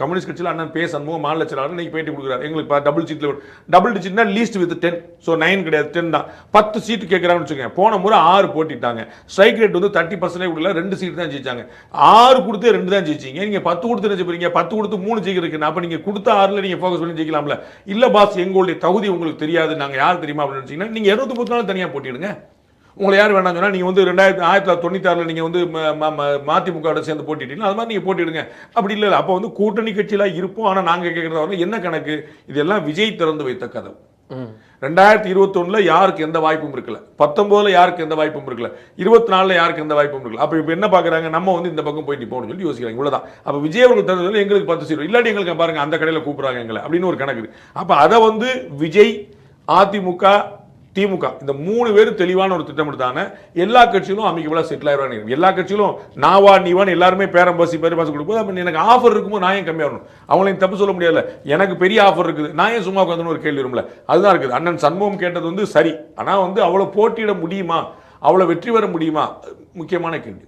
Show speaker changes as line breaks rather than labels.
Communist கட்சியில் அண்ணன் பே சண்முகம் மாநில செயலாளர் இன்னைக்கு பேட்டி கொடுக்குறாரு. எங்களுக்கு டபுள் டிஜிட்னா லீஸ்ட் வித் 10, ஸோ 9 கிடையாது, 10 தான். 10 சீட்டு கேட்குறாங்கன்னு வச்சுக்கோங்க. போன முறை 6 போட்டிட்டாங்க. ஸ்ட்ரைக் ரேட் வந்து 30% கொடுக்கல, 2 சீட்டு தான் ஜெயிச்சாங்க. 6 கொடுத்து 2 தான் ஜெயிச்சிங்க. நீங்கள் 10 கொடுத்து நினைச்சு போறீங்க, 10 கொடுத்து 3 ஜெயிக்கிறதுக்கு. அப்போ நீங்கள் கொடுத்த 6ல் நீங்கள் ஃபோக்கஸ் பண்ணி ஜெயிக்கலாம்ல. இல்லை பாஸ், எங்களுடைய தகுதி உங்களுக்கு தெரியாது, நாங்கள் யார் தெரியுமா அப்படின்னு நினச்சிங்கன்னா நீங்கள் 230 நாள் தனியாக போட்டிடுங்க. உங்களை யார் வேணாம் சொன்னால் நீங்கள் வந்து 1996 நீங்கள் வந்து மதிமுக சேர்ந்து போட்டிட்டீங்கன்னா அது மாதிரி நீங்கள் போட்டிடுங்க. அப்படி இல்லை, அப்போ வந்து கூட்டணி கட்சியெலாம் இருப்போம். ஆனால் நாங்கள் கேட்குறதா வந்து என்ன கணக்கு? இதெல்லாம் விஜய் திறந்து வைத்த கதவு. 2021 யாருக்கு எந்த வாய்ப்பும் இருக்கல, 19 யாருக்கு எந்த வாய்ப்பும் இருக்கல, 24 யாருக்கு எந்த வாய்ப்பும் இருக்கல. அப்போ இப்போ என்ன பார்க்குறாங்க? நம்ம வந்து இந்த பக்கம் போய் நிற்போம்னு சொல்லி யோசிக்கிறாங்க. இவ்வளோதான். அப்போ விஜய் அவர்கள் திறந்ததில் எங்களுக்கு 10 சீட் இல்லாட்டி எங்களுக்கு பாருங்க அந்த கடையில் கூப்பிட்றாங்க எங்களை அப்படின்னு ஒரு கணக்கு. அப்போ அதை வந்து விஜய், அதிமுக, திமுக இந்த 3 பேரும் தெளிவான ஒரு திட்டம் எடுத்தாங்க. எல்லா கட்சியிலும் அமைக்கவா செட்டில் ஆயிடுவாங்க. எல்லா கட்சியிலும் நாவா நீவான் எல்லாருமே பேரம் பசி கொடுக்கும்போது அப்போ எனக்கு ஆஃபர் இருக்கும்போது நான் ஏன் கம்மியாகணும்? அவங்களையும் தப்பு சொல்ல முடியாது. எனக்கு பெரிய ஆஃபர் இருக்குது, நான் ஏன் சும்மா உட்காந்துன்னு ஒரு கேள்வி வரும்ல. அதுதான் இருக்குது. அண்ணன் சண்முகம் கேட்டது வந்து சரி, ஆனால் வந்து அவ்வளோ போட்டியிட முடியுமா, அவ்வளோ வெற்றி பெற முடியுமா? முக்கியமான கேள்வி.